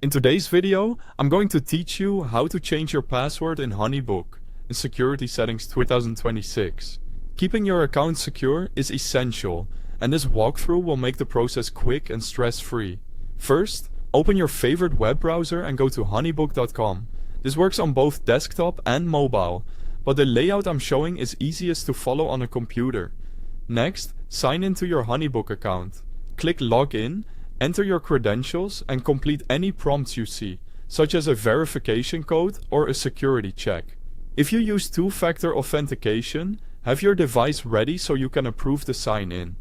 In today's video, I'm going to teach you how to change your password in HoneyBook in Security Settings 2026. Keeping your account secure is essential, and this walkthrough will make the process quick and stress-free. First, open your favorite web browser and go to honeybook.com. This works on both desktop and mobile, but the layout I'm showing is easiest to follow on a computer. Next, sign into your HoneyBook account. Click Login, enter your credentials, and complete any prompts you see, such as a verification code or a security check. If you use two-factor authentication, have your device ready so you can approve the sign-in.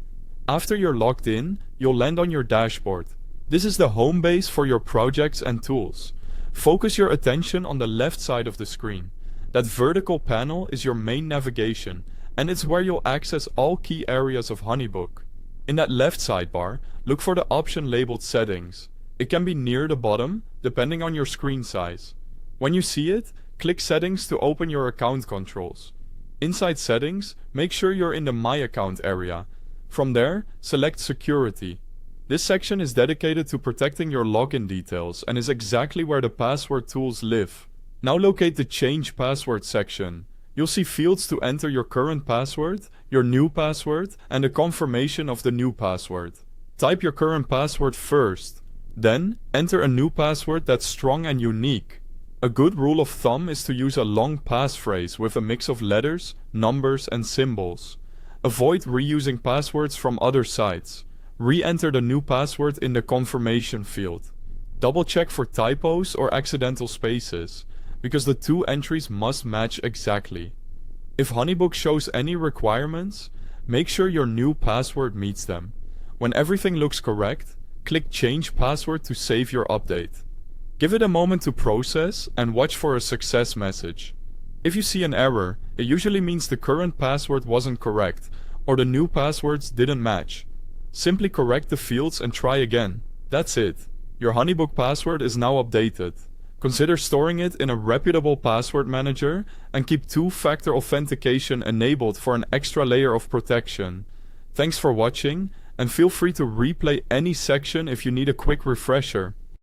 After you're logged in, you'll land on your dashboard. This is the home base for your projects and tools. Focus your attention on the left side of the screen. That vertical panel is your main navigation, and it's where you'll access all key areas of HoneyBook. In that left sidebar, look for the option labeled Settings. It can be near the bottom, depending on your screen size. When you see it, click Settings to open your account controls. Inside Settings, make sure you're in the My Account area. From there, select Security. This section is dedicated to protecting your login details and is exactly where the password tools live. Now locate the Change Password section. You'll see fields to enter your current password, your new password, and a confirmation of the new password. Type your current password first. Then, enter a new password that's strong and unique. A good rule of thumb is to use a long passphrase with a mix of letters, numbers, and symbols. Avoid reusing passwords from other sites. Re-enter the new password in the confirmation field. Double-check for typos or accidental spaces, because the two entries must match exactly. If HoneyBook shows any requirements, make sure your new password meets them. When everything looks correct, click Change Password to save your update. Give it a moment to process and watch for a success message. If you see an error, it usually means the current password wasn't correct or the new passwords didn't match. Simply correct the fields and try again. That's it. Your HoneyBook password is now updated. Consider storing it in a reputable password manager and keep two-factor authentication enabled for an extra layer of protection. Thanks for watching, and feel free to replay any section if you need a quick refresher.